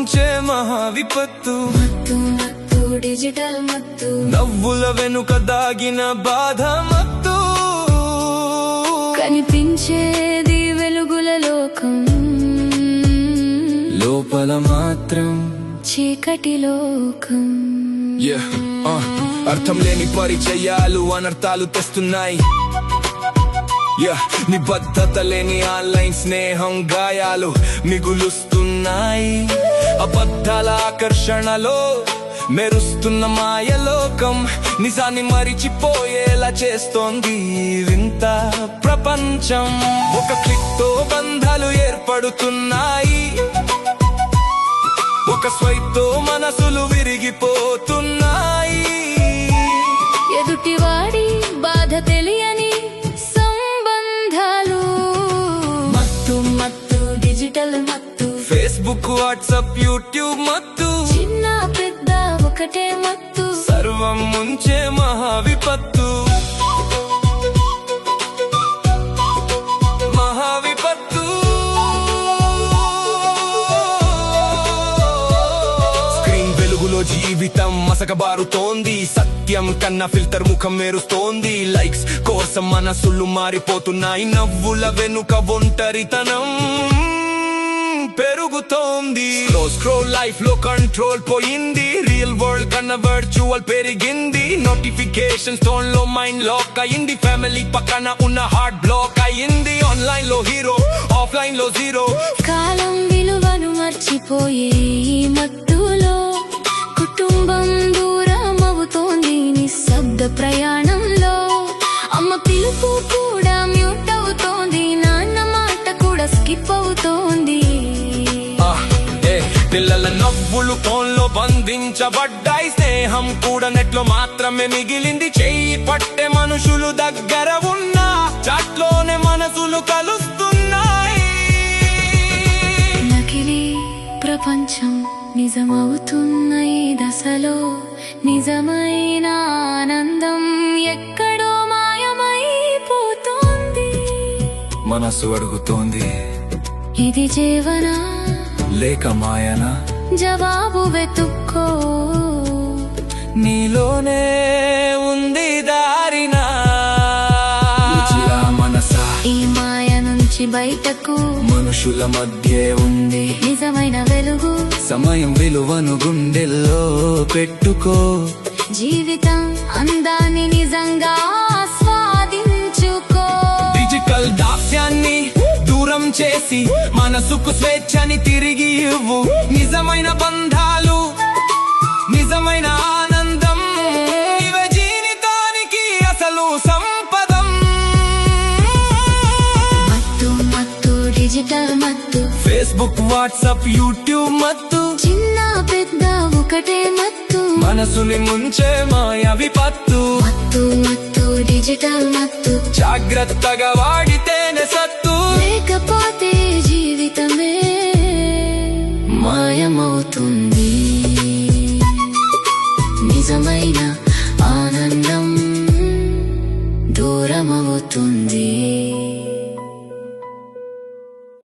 ముంచే మహా విపత్తు. మత్తు మత్తు డిజిటల్ మత్తు, నవ్వుల వెనుక దాగిన బాధ మత్తు. కనిపించేది వెలుగుల లోకం, లోపల మాత్రం చీకటి లోకం. అర్థం లేని పరిచయాలు అనర్థాలు తెస్తున్నాయి. నిబద్ధత లేని ఆన్లైన్ స్నేహం గాయాలు మిగులుస్తున్నాయి. అబద్ధాల ఆకర్షణలో మెరుస్తున్న మాయలోకం నిజాన్ని మరిచిపోయేలా చేస్తోంది వింత ప్రపంచం. ఒక క్లిక్ తో బంధాలు ఏర్పడుతున్నాయి, ఒక స్వైప్ తో మనసులు విరిగిపోతున్నాయి. ఎదుటివాడి బాధ తెలియని సంబంధాలు. మత్తు మత్తు డిజిటల్ మత్తు, ఫేస్బుక్ వాట్సాప్ యూట్యూబ్ మత్తు. చిన్న పెద్ద ఒకటే మత్తు, సర్వం ముంచే మహా విపత్తు. మహా విపత్తు. స్క్రీన్ వెలుగులో జీవితం మసకబారుతోంది. సత్యం కన్నా ఫిల్టర్ ముఖం మెరుస్తోంది. లైక్స్ కోసం మనసులు మారిపోతున్నాయి. నవ్వుల వెనుక ఒంటరితనం పెరుగుతోంది. స్క్రోల్ లైఫ్ లో కంట్రోల్ పోయింది. రియల్ వరల్డ్ కన్నా వర్చువల్ పెరిగింది. నోటిఫికేషన్ టోన్ లో మైండ్ లాక్ అయింది. ఫ్యామిలీ పక్కన ఉన్న హార్ట్ బ్లాక్ అయింది. ఆన్లైన్ లో హీరో, ఆఫ్లైన్ లో జీరో. కాలం విలువను మర్చిపోయే ఈ మత్తులో కుటుంబం దూరం అవుతోంది. నిశ్శబ్ద ప్రయాణంలో అమ్మ పిలుపు కూడా మ్యూట్ అవుతోంది. నాన్న మాట కూడా స్కిప్ అవుతోంది. పిల్లల నవ్వులు ఫోన్ లో బంధించబడ్డాయి. స్నేహం కూడా నెట్ లో మాత్రమే మిగిలింది. చెయ్యి పట్టే మనుషులు దగ్గర ఉన్నా చాట్లోనే మనసులు కలుస్తున్నాయి. నకిలీ ప్రపంచం నిజమవుతున్న ఈ దశలో నిజమైన ఆనందం ఎక్కడో మాయమైపోతోంది. మనసు అడుగుతోంది, ఇది జీవనా లేక మాయనా? జవాబు వెతుక్కో, నీలోనే ఉంది దారినా. మనసా ఈ మాయ నుంచి బయటకు మనుషుల మధ్య ఉంది నిజమైన వెలుగు. సమయం విలువను గుండెల్లో పెట్టుకో. జీవితం అందాన్ని నిజంగా ఆస్వాదించుకో. డిజిటల్ దాస్యాన్ని దూరం చేసి మనసుకు స్వేచ్ఛని తిరిగి ఇవ్వు. నిజమైన బంధాలు, నిజమైన ఆనందం, ఇవే జీవితానికి అసలు సంపదం. మత్తు మత్తు డిజిటల్ మత్తు, ఫేస్బుక్ వాట్సాప్ యూట్యూబ్ మత్తు. చిన్న పెద్ద ఒకటే మత్తు, మనసుని ముంచే మాయ విపత్తు. మత్తు మత్తు డిజిటల్ మత్తు, జాగ్రత్తగా వాడితేనే సత్తు. లేకపోతే జీవితమే మాయమవుతుంది. నిజమైన ఆనందం దూరమవుతుంది.